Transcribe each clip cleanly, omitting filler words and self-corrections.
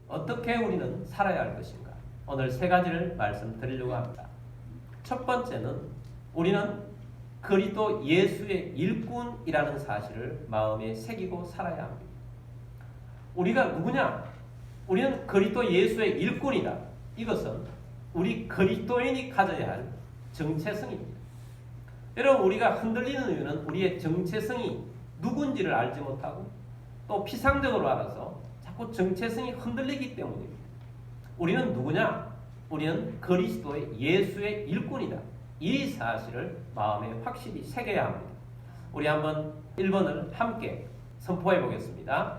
어떻게 우리는 살아야 할 것인가? 오늘 세 가지를 말씀드리려고 합니다. 첫 번째는 우리는 그리스도 예수의 일꾼이라는 사실을 마음에 새기고 살아야 합니다. 우리가 누구냐? 우리는 그리스도 예수의 일꾼이다. 이것은 우리 그리스도인이 가져야 할 정체성입니다. 여러분, 우리가 흔들리는 이유는 우리의 정체성이 누군지를 알지 못하고 또 피상적으로 알아서 자꾸 정체성이 흔들리기 때문입니다. 우리는 누구냐? 우리는 그리스도의 예수의 일꾼이다. 이 사실을 마음에 확실히 새겨야 합니다. 우리 한번 1번을 함께 선포해 보겠습니다.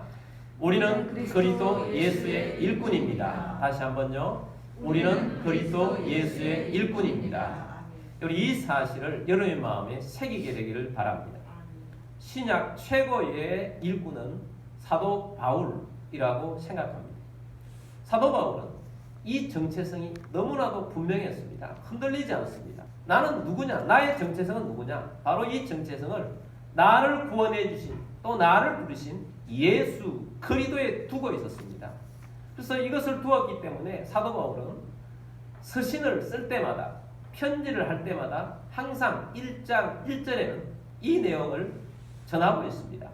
우리는 그리스도 예수의 일꾼입니다. 다시 한번요. 우리는 그리스도 예수의 일꾼입니다. 이 사실을 여러분의 마음에 새기게 되기를 바랍니다. 신약 최고의 일꾼은 사도 바울이라고 생각합니다. 사도 바울은 이 정체성이 너무나도 분명했습니다. 흔들리지 않습니다. 나는 누구냐? 나의 정체성은 누구냐? 바로 이 정체성을 나를 구원해 주신 또 나를 부르신 예수 그리스도에 두고 있었습니다. 그래서 이것을 두었기 때문에 사도 바울은 서신을 쓸 때마다 편지를 할 때마다 항상 1장 1절에는 이 내용을 전하고 있습니다.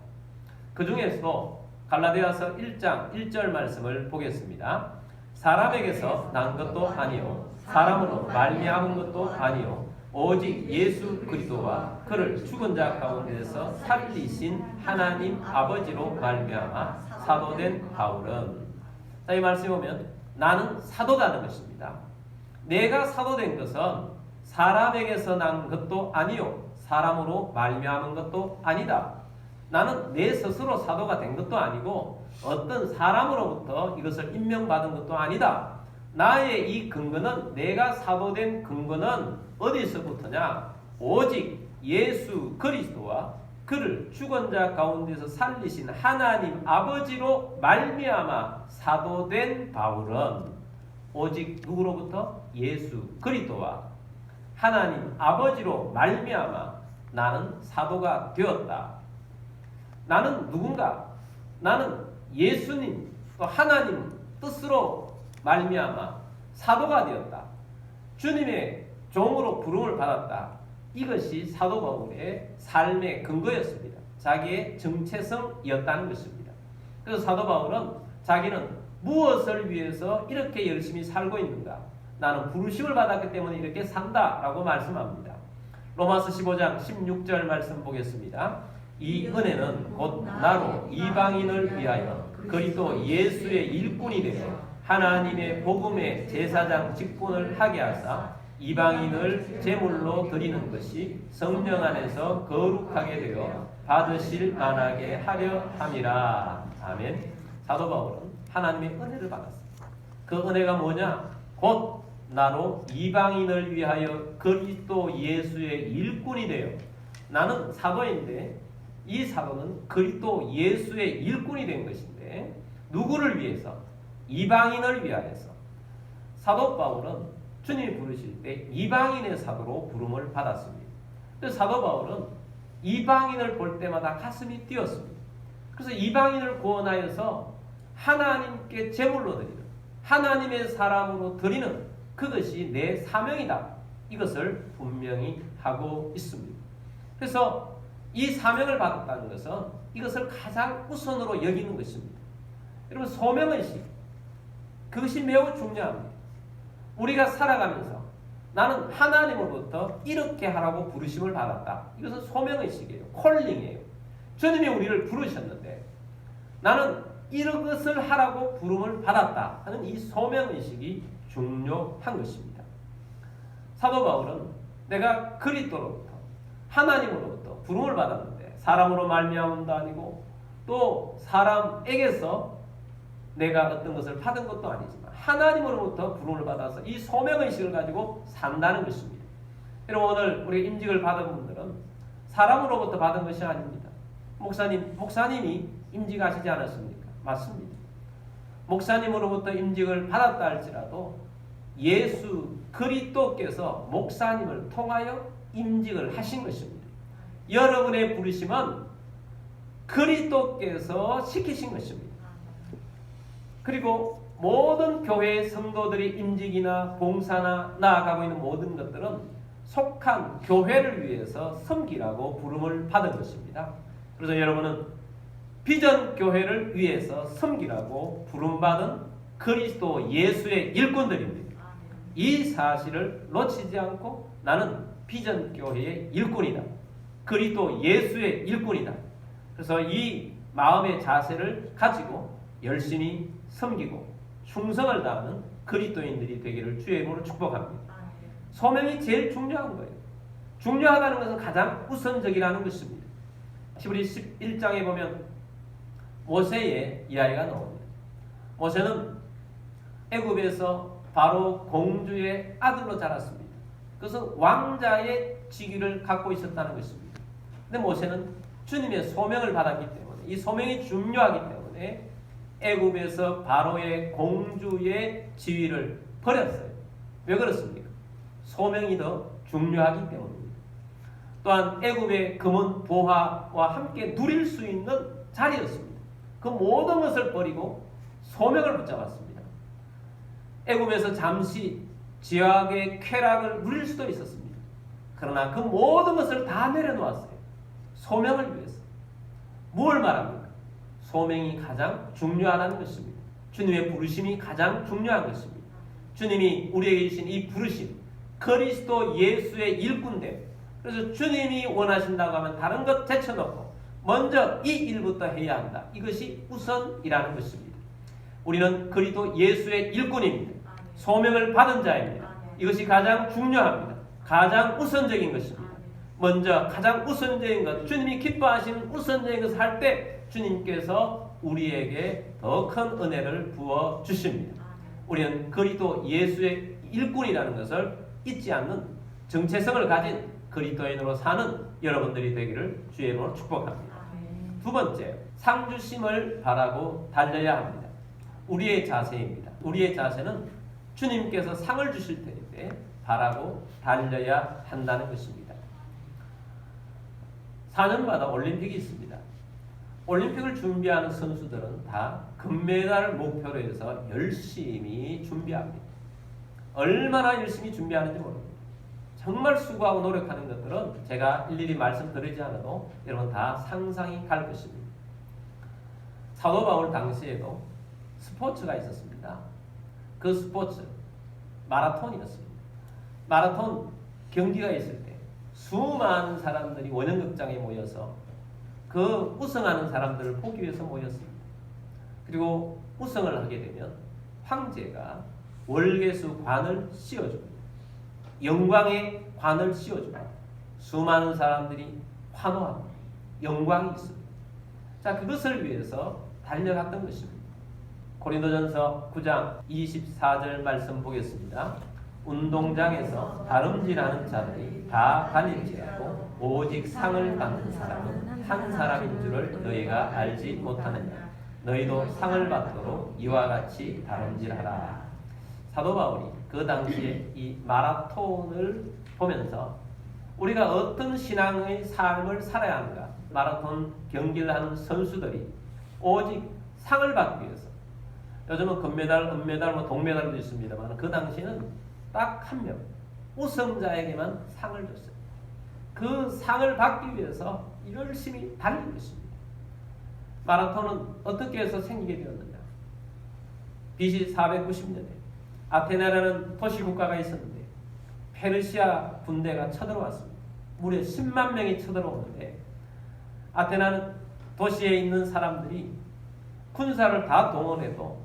그 중에서 갈라디아서 1장 1절 말씀을 보겠습니다. 사람에게서 난 것도 아니요 사람으로 말미암은 것도 아니요 오직 예수 그리스도와 그를 죽은 자 가운데서 살리신 하나님 아버지로 말미암아 사도된 바울은, 자, 이 말씀에 보면 나는 사도라는 것입니다. 내가 사도된 것은 사람에게서 난 것도 아니요 사람으로 말미암은 것도 아니다. 나는 내 스스로 사도가 된 것도 아니고 어떤 사람으로부터 이것을 임명받은 것도 아니다. 나의 이 근거는, 내가 사도된 근거는 어디서부터냐? 오직 예수 그리스도와 그를 죽은 자 가운데서 살리신 하나님 아버지로 말미암아 사도된 바울은, 오직 누구로부터? 예수 그리스도와 하나님 아버지로 말미암아 나는 사도가 되었다. 나는 누군가? 나는 예수님 또 하나님 뜻으로 말미암아 사도가 되었다. 주님의 종으로 부름을 받았다. 이것이 사도 바울의 삶의 근거였습니다. 자기의 정체성이었다는 것입니다. 그래서 사도 바울은 자기는 무엇을 위해서 이렇게 열심히 살고 있는가? 나는 부르심을 받았기 때문에 이렇게 산다라고 말씀합니다. 로마서 15장 16절 말씀 보겠습니다. 이 은혜는 곧 나로 이방인을 위하여 그리스도 예수의 일꾼이 되어 하나님의 복음의 제사장 직분을 하게 하사 이방인을 제물로 드리는 것이 성령 안에서 거룩하게 되어 받으실 만하게 하려 함이라. 아멘. 사도 바울은 하나님의 은혜를 받았습니다. 그 은혜가 뭐냐? 곧 나로 이방인을 위하여 그리스도 예수의 일꾼이 되어, 나는 사도인데 이 사도는 그리스도 예수의 일꾼이 된 것인데 누구를 위해서? 이방인을 위하여서. 사도 바울은 주님이 부르실 때 이방인의 사도로 부름을 받았습니다. 그래서 사도 바울은 이방인을 볼 때마다 가슴이 뛰었습니다. 그래서 이방인을 구원하여서 하나님께 제물로 드리는, 하나님의 사람으로 드리는 그것이 내 사명이다. 이것을 분명히 하고 있습니다. 그래서 이 사명을 받았다는 것은 이것을 가장 우선으로 여기는 것입니다. 여러분, 소명의식, 그것이 매우 중요합니다. 우리가 살아가면서 나는 하나님으로부터 이렇게 하라고 부르심을 받았다. 이것은 소명의식이에요. 콜링이에요. 주님이 우리를 부르셨는데 나는 이런 것을 하라고 부름을 받았다 하는 이 소명의식이 중요한 것입니다. 사도 바울은 내가 그리스도로부터 하나님으로부터 부름을 받았는데 사람으로 말미암음도 아니고 또 사람에게서 내가 어떤 것을 받은 것도 아니지만 하나님으로부터 부름을 받아서 이 소명의식을 가지고 산다는 것입니다. 여러분, 오늘 우리 임직을 받은 분들은 사람으로부터 받은 것이 아닙니다. 목사님이 임직하시지 않았습니까? 맞습니다. 목사님으로부터 임직을 받았다 할지라도 예수 그리스도께서 목사님을 통하여 임직을 하신 것입니다. 여러분의 부르심은 그리스도께서 시키신 것입니다. 그리고 모든 교회의 성도들이 임직이나 봉사나 나아가고 있는 모든 것들은 속한 교회를 위해서 섬기라고 부름을 받은 것입니다. 그래서 여러분은 비전 교회를 위해서 섬기라고 부름받은 그리스도 예수의 일꾼들입니다. 이 사실을 놓치지 않고 나는 비전 교회의 일꾼이다. 그리스도 예수의 일꾼이다. 그래서 이 마음의 자세를 가지고 열심히 섬기고 충성을 다하는 그리스도인들이 되기를 주의 이름으로 축복합니다. 소명이 제일 중요한 거예요. 중요하다는 것은 가장 우선적이라는 것입니다. 히브리 11장에 보면 모세의 이야기가 나옵니다. 모세는 애굽에서 바로 공주의 아들로 자랐습니다. 그것은 왕자의 직위를 갖고 있었다는 것입니다. 근데 모세는 주님의 소명을 받았기 때문에 이 소명이 중요하기 때문에 애굽에서 바로의 공주의 지위를 버렸어요. 왜 그렇습니까? 소명이 더 중요하기 때문입니다. 또한 애굽의 금은 보화와 함께 누릴 수 있는 자리였습니다. 그 모든 것을 버리고 소명을 붙잡았습니다. 애굽에서 잠시 지하의 쾌락을 누릴 수도 있었습니다. 그러나 그 모든 것을 다 내려놓았어요. 소명을 위해서. 무엇을 말합니까? 소명이 가장 중요하다는 것입니다. 주님의 부르심이 가장 중요한 것입니다. 주님이 우리에게 주신 이 부르심, 그리스도 예수의 일꾼됨. 그래서 주님이 원하신다고 하면 다른 것 제쳐놓고 먼저 이 일부터 해야 한다. 이것이 우선이라는 것입니다. 우리는 그리스도 예수의 일꾼입니다. 소명을 받은 자입니다. 이것이 가장 중요합니다. 가장 우선적인 것입니다. 먼저 가장 우선적인 것, 주님이 기뻐하시는 우선적인 것을 할 때 주님께서 우리에게 더 큰 은혜를 부어 주십니다. 우리는 그리스도 예수의 일꾼이라는 것을 잊지 않는 정체성을 가진 그리스도인으로 사는 여러분들이 되기를 주의 이름으로 축복합니다. 두 번째, 상 주심을 바라고 달려야 합니다. 우리의 자세입니다. 우리의 자세는 주님께서 상을 주실 때에 바라고 달려야 한다는 것입니다. 4년마다 올림픽이 있습니다. 올림픽을 준비하는 선수들은 다 금메달을 목표로 해서 열심히 준비합니다. 얼마나 열심히 준비하는지 모릅니다. 정말 수고하고 노력하는 것들은 제가 일일이 말씀드리지 않아도 여러분 다 상상이 갈 것입니다. 사도 바울 당시에도 스포츠가 있었습니다. 그 스포츠 마라톤이었습니다. 마라톤 경기가 있을 때 수많은 사람들이 원형극장에 모여서 그 우승하는 사람들을 보기 위해서 모였습니다. 그리고 우승을 하게 되면 황제가 월계수 관을 씌워줍니다. 영광의 관을 씌워줍니다. 수많은 사람들이 환호합니다. 영광이 있습니다. 자, 그것을 위해서 달려갔던 것입니다. 고린도전서 9장 24절 말씀 보겠습니다. 운동장에서 다름질하는 자들이 다 달릴지라도 오직 상을 받는 사람은 한 사람인 줄을 너희가 알지 못하느냐. 너희도 상을 받도록 이와 같이 다름질하라. 사도 바울이 그 당시에 이 마라톤을 보면서 우리가 어떤 신앙의 삶을 살아야 하는가. 마라톤 경기를 하는 선수들이 오직 상을 받기 위해서, 요즘은 금메달, 은메달, 동메달도 있습니다만 그 당시에는 딱 한 명, 우승자에게만 상을 줬어요. 그 상을 받기 위해서 열심히 달린 것입니다. 마라톤은 어떻게 해서 생기게 되었느냐. BC 490년에 아테네라는 도시국가가 있었는데 페르시아 군대가 쳐들어왔습니다. 무려 10만 명이 쳐들어오는데 아테네는 도시에 있는 사람들이 군사를 다 동원해도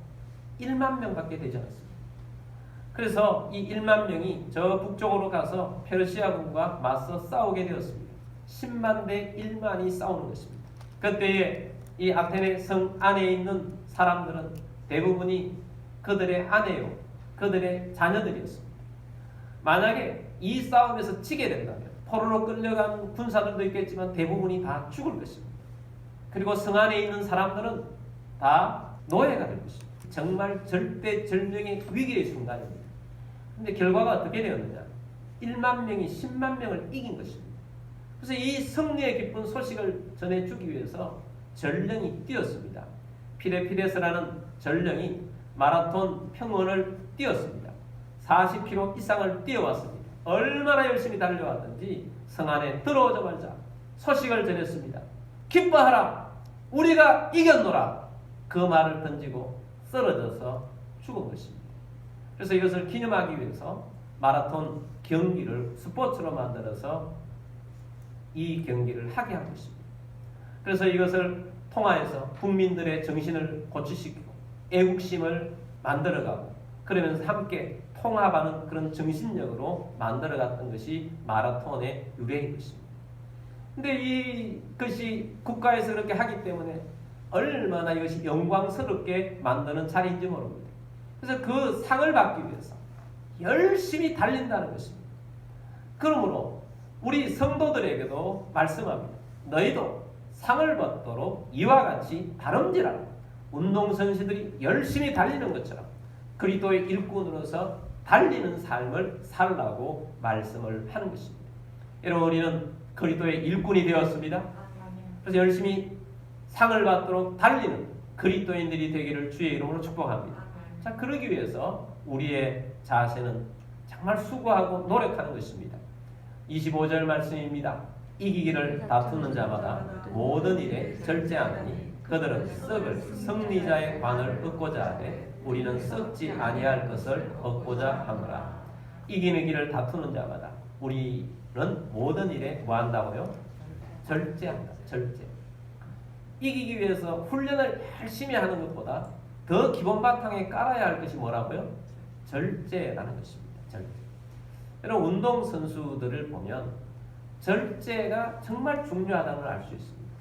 1만 명밖에 되지 않았습니다. 그래서 이 1만 명이 저 북쪽으로 가서 페르시아군과 맞서 싸우게 되었습니다. 10만 대 1만이 싸우는 것입니다. 그때에 이 아테네 성 안에 있는 사람들은 대부분이 그들의 아내요, 그들의 자녀들이었습니다. 만약에 이 싸움에서 지게 된다면 포로로 끌려간 군사들도 있겠지만 대부분이 다 죽을 것입니다. 그리고 성 안에 있는 사람들은 다 노예가 될 것입니다. 정말 절대절명의 위기의 순간입니다. 그런데 결과가 어떻게 되었느냐. 1만 명이 10만 명을 이긴 것입니다. 그래서 이 승리의 기쁜 소식을 전해주기 위해서 전령이 뛰었습니다. 피레피레스라는 전령이 마라톤 평원을 뛰었습니다. 40km 이상을 뛰어왔습니다. 얼마나 열심히 달려왔든지 성 안에 들어오자마자 소식을 전했습니다. 기뻐하라! 우리가 이겼노라! 그 말을 던지고 쓰러져서 죽은 것입니다. 그래서 이것을 기념하기 위해서 마라톤 경기를 스포츠로 만들어서 이 경기를 하게 한 것입니다. 그래서 이것을 통하여서 국민들의 정신을 고취시키고 애국심을 만들어가고 그러면서 함께 통합하는 그런 정신력으로 만들어갔던 것이 마라톤의 유래인 것입니다. 근데 이것이 국가에서 그렇게 하기 때문에 얼마나 이것이 영광스럽게 만드는 자리인지 모릅니다. 그래서 그 상을 받기 위해서 열심히 달린다는 것입니다. 그러므로 우리 성도들에게도 말씀합니다. 너희도 상을 받도록 이와 같이 다름질하라. 운동선수들이 열심히 달리는 것처럼 그리스도의 일꾼으로서 달리는 삶을 살라고 말씀을 하는 것입니다. 여러분, 우리는 그리스도의 일꾼이 되었습니다. 그래서 열심히 상을 받도록 달리는 그리스도인들이 되기를 주의 이름으로 축복합니다. 자, 그러기 위해서 우리의 자세는 정말 수고하고 노력하는 것입니다. 25절 말씀입니다. 이기기를 다투는 자마다 모든 일에 절제하느니 그들은 썩을 승리자의 관을 얻고자 하되 우리는 썩지 아니할 것을 얻고자 하노라. 이기는 길을 다투는 자마다 우리는 모든 일에 뭐 한다고요? 절제한다. 절제. 이기기 위해서 훈련을 열심히 하는 것보다 더 기본 바탕에 깔아야 할 것이 뭐라고요? 절제라는 것입니다. 절제. 여러분, 운동선수들을 보면 절제가 정말 중요하다는 걸 알 수 있습니다.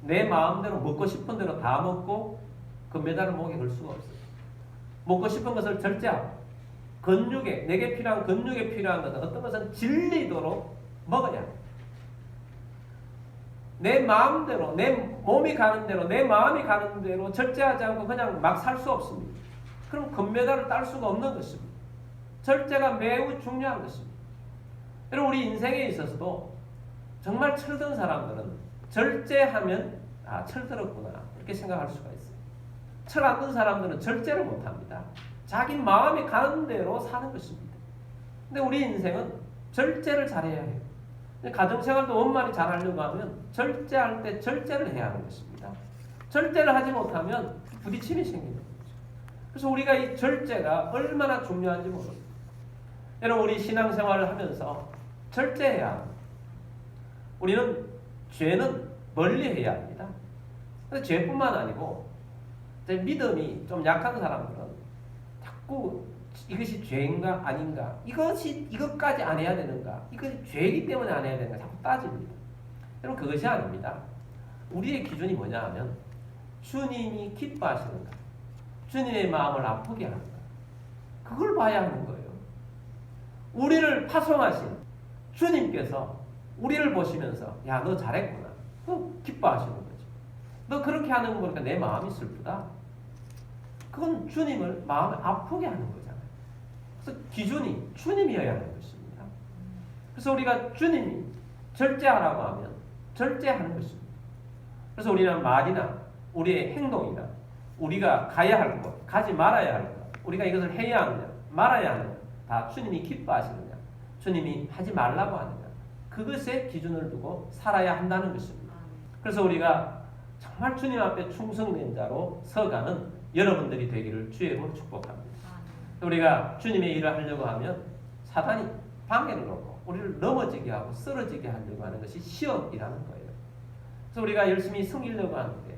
내 마음대로 먹고 싶은 대로 다 먹고 금메달을 목에 걸 수가 없어요. 먹고 싶은 것을 절제하고 근육에, 내게 필요한 근육에 필요한 것은 어떤 것은 질리도록 먹어야 합니다. 내 마음대로, 내 몸이 가는 대로, 내 마음이 가는 대로 절제하지 않고 그냥 막 살 수 없습니다. 그럼 금메달을 딸 수가 없는 것입니다. 절제가 매우 중요한 것입니다. 여러분, 우리 인생에 있어서도 정말 철든 사람들은 절제하면 철들었구나 이렇게 생각할 수가 있어요. 철 안 든 사람들은 절제를 못합니다. 자기 마음이 가는 대로 사는 것입니다. 근데 우리 인생은 절제를 잘해야 해요. 가정생활도 원만히 잘하려고 하면 절제할 때 절제를 해야 하는 것입니다. 절제를 하지 못하면 부딪힘이 생기는 거죠. 그래서 우리가 이 절제가 얼마나 중요한지 모릅니다. 여러분, 우리 신앙생활을 하면서 절제해야 합니다. 우리는 죄는 멀리해야 합니다. 근데 죄뿐만 아니고 믿음이 좀 약한 사람들은 자꾸 이것이 죄인가 아닌가, 이것까지 안 해야 되는가, 이것이 죄이기 때문에 안 해야 되는가 자꾸 따집니다. 여러분, 그것이 아닙니다. 우리의 기준이 뭐냐 하면 주님이 기뻐하시는가, 주님의 마음을 아프게 하는가, 그걸 봐야 하는 거예요. 우리를 파송하신 주님께서 우리를 보시면서 야, 너 잘했구나, 너 기뻐하시는 거죠. 너 그렇게 하는 거 보니까 내 마음이 슬프다. 그건 주님을 마음을 아프게 하는 거잖아요. 그래서 기준이 주님이어야 하는 것입니다. 그래서 우리가 주님이 절제하라고 하면 절제하는 것입니다. 그래서 우리는 말이나 우리의 행동이나 우리가 가야 할 것, 가지 말아야 할 것, 우리가 이것을 해야 하느냐 말아야 하느냐 다 주님이 기뻐하시느냐, 주님이 하지 말라고 하느냐, 그것에 기준을 두고 살아야 한다는 것입니다. 그래서 우리가 정말 주님 앞에 충성된 자로 서가는 여러분들이 되기를 주의 이름으로 축복합니다. 우리가 주님의 일을 하려고 하면 사단이 방해를 놓고 우리를 넘어지게 하고 쓰러지게 하려고 하는 것이 시험이라는 거예요. 그래서 우리가 열심히 섬기려고 하는데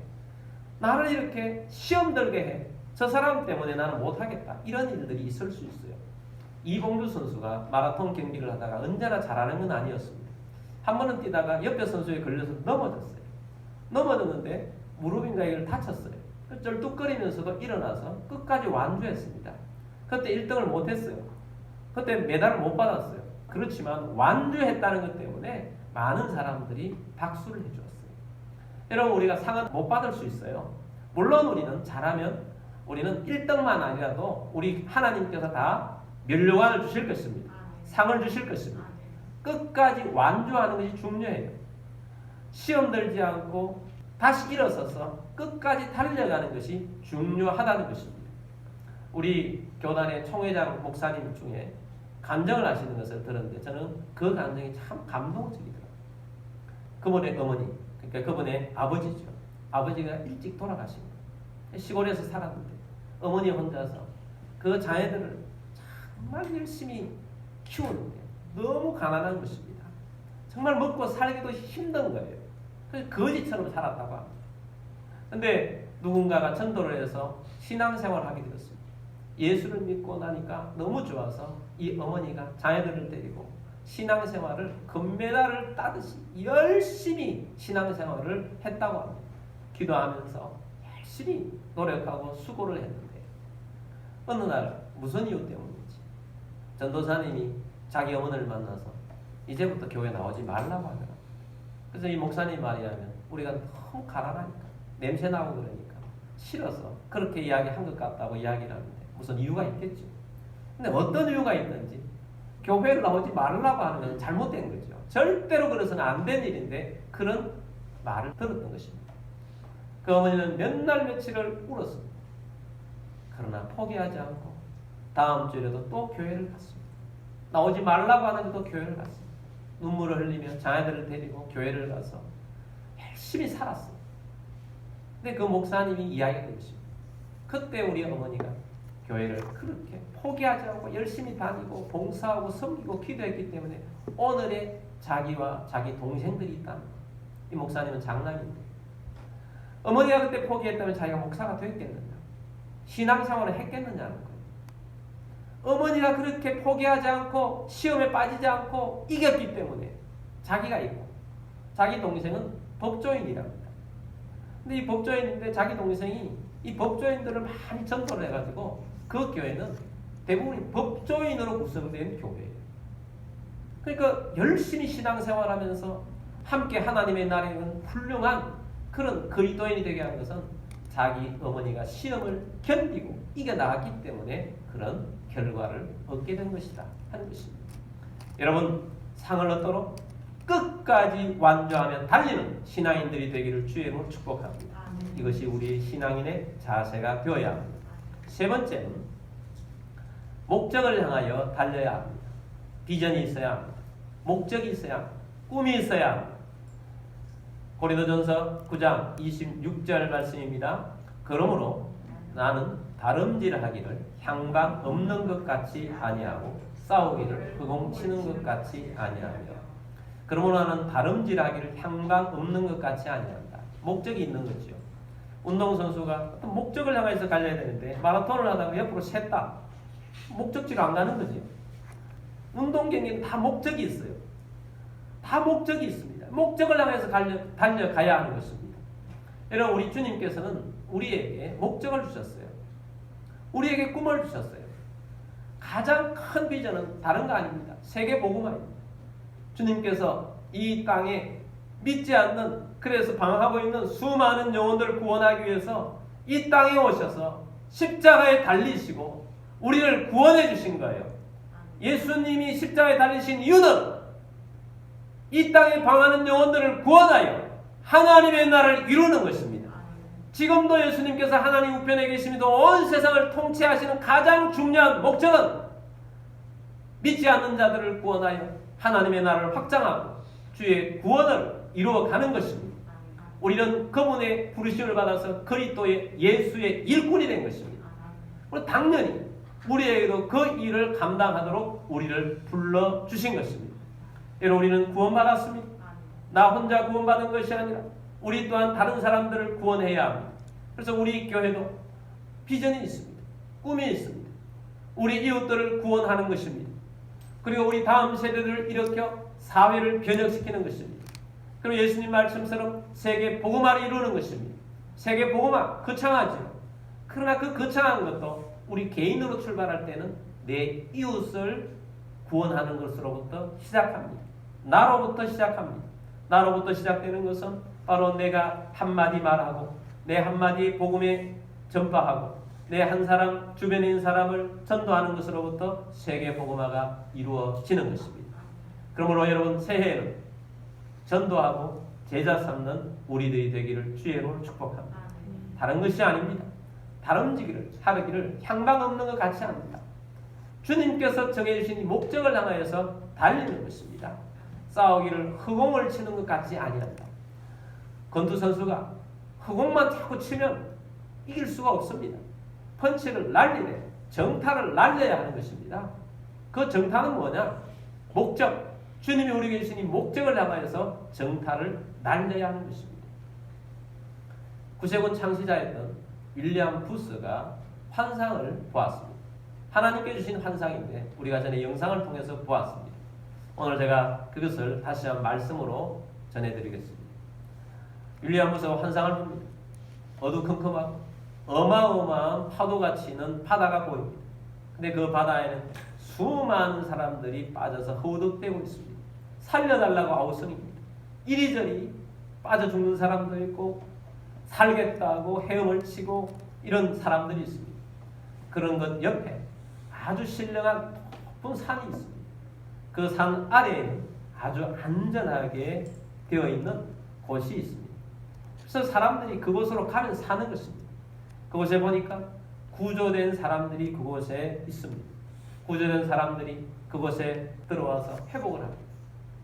나를 이렇게 시험 들게 해, 저 사람 때문에 나는 못하겠다, 이런 일들이 있을 수 있어요. 이봉주 선수가 마라톤 경기를 하다가 언제나 잘하는 건 아니었습니다. 한 번은 뛰다가 옆에 선수에 걸려서 넘어졌어요. 넘어졌는데 무릎인가 이걸 다쳤어요. 쩔뚝거리면서도 일어나서 끝까지 완주했습니다. 그때 1등을 못했어요. 그때 메달을 못 받았어요. 그렇지만 완주했다는 것 때문에 많은 사람들이 박수를 해주었어요. 여러분, 우리가 상은 못 받을 수 있어요. 물론 우리는 잘하면 우리는 1등만 아니라도 우리 하나님께서 다 면류관을 주실 것입니다. 상을 주실 것입니다. 끝까지 완주하는 것이 중요해요. 시험 들지 않고 다시 일어서서 끝까지 달려가는 것이 중요하다는 것입니다. 우리 교단의 총회장 목사님 중에 간증을 하시는 것을 들었는데 저는 그 간증이 참 감동적이더라고요. 그분의 어머니, 그러니까 그분의 아버지죠. 아버지가 일찍 돌아가신 거예요. 시골에서 살았는데 어머니 혼자서 그 자녀들을 정말 열심히 키우는데 너무 가난한 것입니다. 정말 먹고 살기도 힘든 거예요. 그래서 거지처럼 살았다고 합니다. 근데 누군가가 전도를 해서 신앙생활을 하게 되었습니다. 예수를 믿고 나니까 너무 좋아서 이 어머니가 자녀들을 데리고 신앙생활을 금메달을 따듯이 열심히 신앙생활을 했다고 합니다. 기도하면서 열심히 노력하고 수고를 했는데 어느 날 무슨 이유 때문인지 전도사님이 자기 어머니를 만나서 이제부터 교회 나오지 말라고 하더라고요. 그래서 이 목사님 말이라면 우리가 너무 가난하니까 냄새나고 그러니까 싫어서 그렇게 이야기한 것 같다고 이야기를 하는데 무슨 이유가 있겠죠. 근데 어떤 이유가 있는지 교회를 나오지 말라고 하는 건 잘못된 거죠. 절대로 그래서는 안 된 일인데 그런 말을 들었던 것입니다. 그 어머니는 몇 날 며칠을 울었습니다. 그러나 포기하지 않고 다음 주에도 또 교회를 갔습니다. 나오지 말라고 하는데도 교회를 갔습니다. 눈물을 흘리며 자녀들을 데리고 교회를 가서 열심히 살았어요. 근데 그 목사님이 이야기했던 것입니다. 그때 우리 어머니가 교회를 그렇게 포기하지 않고 열심히 다니고 봉사하고 섬기고 기도했기 때문에 오늘의 자기와 자기 동생들이 있다는 거예요. 이 목사님은 장남인데 어머니가 그때 포기했다면 자기가 목사가 됐겠느냐, 신앙생활을 했겠느냐는 거예요. 어머니가 그렇게 포기하지 않고 시험에 빠지지 않고 이겼기 때문에 자기가 있고 자기 동생은 법조인이랍니다. 근데 이 법조인인데 자기 동생이 이 법조인들을 많이 전도를 해가지고 그 교회는 대부분이 법조인으로 구성된 교회예요. 그러니까 열심히 신앙생활하면서 함께 하나님의 나라에는 훌륭한 그런 그리스도인이 되게 한 것은 자기 어머니가 시험을 견디고 이겨나갔기 때문에 그런 결과를 얻게 된 것이다 하는 것입니다. 여러분, 상을 얻도록 끝까지 완주하며 달리는 신앙인들이 되기를 주의 이름으로 축복합니다. 이것이 우리 신앙인의 자세가 되어야 합니다. 세 번째는 목적을 향하여 달려야 합니다. 비전이 있어야 합니다. 목적이 있어야 합니다. 꿈이 있어야 합니다. 고린도전서 9장 26절 말씀입니다. 그러므로 나는 다름질하기를 향방 없는 것 같이 아니하고 싸우기를 허공치는 것 같이 아니하며 그러므로 나는 다름질하기를 향방 없는 것 같이 아니한다. 목적이 있는 거죠. 운동선수가 어떤 목적을 향해서 달려야 되는데 마라톤을 하다가 옆으로 샜다. 목적지로 안 가는 거죠. 운동 경기는 다 목적이 있어요. 다 목적이 있습니다. 목적을 향해서 달려가야 하는 것입니다. 여러분, 우리 주님께서는 우리에게 목적을 주셨어요. 우리에게 꿈을 주셨어요. 가장 큰 비전은 다른 거 아닙니다. 세계 복음화입니다. 주님께서 이 땅에 믿지 않는, 그래서 방황하고 있는 수많은 영혼들을 구원하기 위해서 이 땅에 오셔서 십자가에 달리시고 우리를 구원해 주신 거예요. 예수님이 십자가에 달리신 이유는 이 땅에 방황하는 영혼들을 구원하여 하나님의 나라를 이루는 것입니다. 지금도 예수님께서 하나님 우편에 계심에도 온 세상을 통치하시는 가장 중요한 목적은 믿지 않는 자들을 구원하여 하나님의 나라를 확장하고 주의 구원을 이루어가는 것입니다. 우리는 그분의 부르심을 받아서 그리스도의 예수의 일꾼이 된 것입니다. 당연히 우리에게도 그 일을 감당하도록 우리를 불러주신 것입니다. 여러분, 우리는 구원받았습니다. 나 혼자 구원받은 것이 아니라 우리 또한 다른 사람들을 구원해야 합니다. 그래서 우리 교회도 비전이 있습니다. 꿈이 있습니다. 우리 이웃들을 구원하는 것입니다. 그리고 우리 다음 세대들을 일으켜 사회를 변혁시키는 것입니다. 그리고 예수님 말씀처럼 세계 복음화를 이루는 것입니다. 세계 복음화 거창하죠. 그러나 그 거창한 것도 우리 개인으로 출발할 때는 내 이웃을 구원하는 것으로부터 시작합니다. 나로부터 시작합니다. 나로부터 시작되는 것은 바로 내가 한마디 말하고 내 한마디 복음에 전파하고 내 한 사람 주변에 있는 사람을 전도하는 것으로부터 세계 복음화가 이루어지는 것입니다. 그러므로 여러분, 새해에는 전도하고 제자 삼는 우리들이 되기를 주의 이름으로 축복합니다. 다른 것이 아닙니다. 다름지기를 하기를 향방 없는 것 같이 합니다. 주님께서 정해주신 이 목적을 향하여서 달리는 것입니다. 싸우기를 허공을 치는 것 같지 아니한다. 권투 선수가 허공만 자꾸 치면 이길 수가 없습니다. 펀치를 날리되 정타를 날려야 하는 것입니다. 그 정타는 뭐냐? 목적. 주님이 우리에게 주신 이 목적을 향하여서 정타를 날려야 하는 것입니다. 구세군 창시자였던 윌리엄 부스가 환상을 보았습니다. 하나님께 주신 환상인데 우리가 전에 영상을 통해서 보았습니다. 오늘 제가 그것을 다시 한번 말씀으로 전해드리겠습니다. 윌리엄 부스가 환상을 봅니다. 어두컴컴하고 어마어마한 파도가 치는 바다가 보입니다. 근데 그 바다에는 수많은 사람들이 빠져서 허우적대고 있습니다. 살려달라고 아우성입니다. 이리저리 빠져 죽는 사람도 있고 살겠다고 헤엄을 치고 이런 사람들이 있습니다. 그런 것 옆에 아주 신령한 높은 산이 있습니다. 그 산 아래에는 아주 안전하게 되어 있는 곳이 있습니다. 그래서 사람들이 그곳으로 가면 사는 것입니다. 그곳에 보니까 구조된 사람들이 그곳에 있습니다. 구조된 사람들이 그곳에 들어와서 회복을 합니다.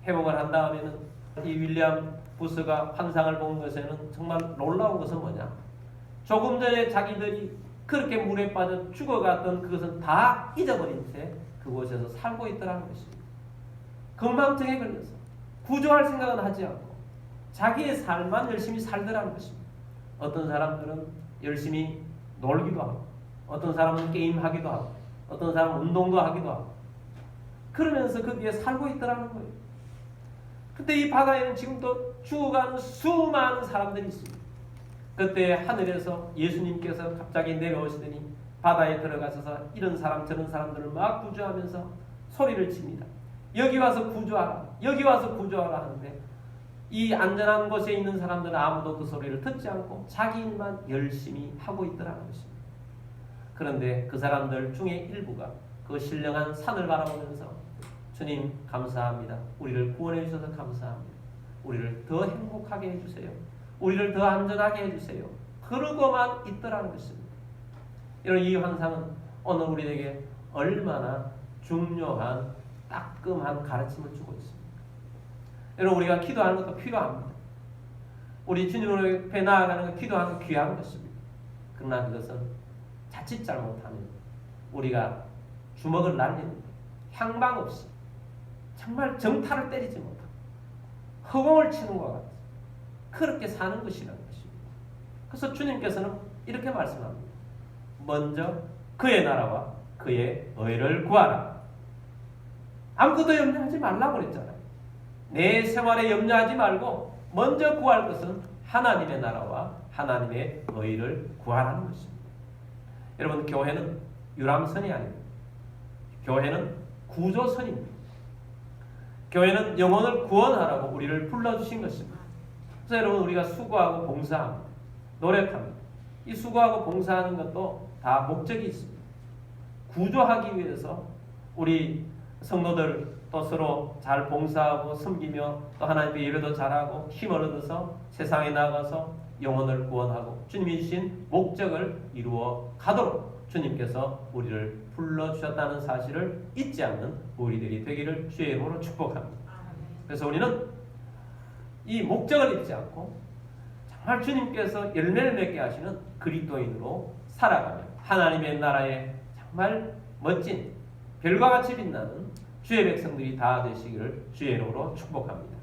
회복을 한 다음에는 이 윌리엄 부스가 환상을 본 것에는 정말 놀라운 것은 뭐냐? 조금 전에 자기들이 그렇게 물에 빠져 죽어갔던 그것은 다 잊어버린 채 그곳에서 살고 있더라는 것입니다. 건망증에 걸려서 구조할 생각은 하지 않고 자기의 삶만 열심히 살더라는 것입니다. 어떤 사람들은 열심히 놀기도 하고 어떤 사람은 게임하기도 하고 어떤 사람은 운동도 하기도 하고 그러면서 거기에 살고 있더라는 거예요. 근데 이 바다에는 지금도 죽어가는 수많은 사람들이 있습니다. 그때 하늘에서 예수님께서 갑자기 내려오시더니 바다에 들어가셔서 이런 사람 저런 사람들을 막 구조하면서 소리를 칩니다. 여기 와서 구조하라. 여기 와서 구조하라 하는데 이 안전한 곳에 있는 사람들은 아무도 그 소리를 듣지 않고 자기 일만 열심히 하고 있더라는 것입니다. 그런데 그 사람들 중에 일부가 그 신령한 산을 바라보면서 주님 감사합니다. 우리를 구원해 주셔서 감사합니다. 우리를 더 행복하게 해주세요. 우리를 더 안전하게 해주세요. 그러고만 있더라는 것입니다. 이런 이 환상은 오늘 우리에게 얼마나 중요한 따끔한 가르침을 주고 있습니다. 여러분 우리가 기도하는 것도 필요합니다. 우리 주님 앞에 나아가는 것 기도하는 것 귀한 것입니다. 그러나 그것은 자칫 잘못하면 우리가 주먹을 날리는 향방 없이 정말 정타를 때리지 못하고 허공을 치는 것 같아서 그렇게 사는 것이라는 것입니다. 그래서 주님께서는 이렇게 말씀합니다. 먼저 그의 나라와 그의 의를 구하라. 아무것도 염려하지 말라고 그랬잖아요. 내 생활에 염려하지 말고 먼저 구할 것은 하나님의 나라와 하나님의 의를 구하라는 것입니다. 여러분 교회는 유람선이 아닙니다. 교회는 구조선입니다. 교회는 영혼을 구원하라고 우리를 불러주신 것입니다. 그래서 여러분 우리가 수고하고 봉사합니다. 노력합니다. 이 수고하고 봉사하는 것도 다 목적이 있습니다. 구조하기 위해서 우리 성도들 또 서로 잘 봉사하고 섬기며 또 하나님께 예배도 잘하고 힘을 얻어서 세상에 나가서 영혼을 구원하고 주님이 주신 목적을 이루어 가도록 주님께서 우리를 불러주셨다는 사실을 잊지 않는 우리들이 되기를 주의 이름으로 축복합니다. 그래서 우리는 이 목적을 잊지 않고 정말 주님께서 열매를 맺게 하시는 그리스도인으로 살아가며 하나님의 나라에 정말 멋진 별과 같이 빛나는 주의 백성들이 다 되시기를 주의 이름으로 축복합니다.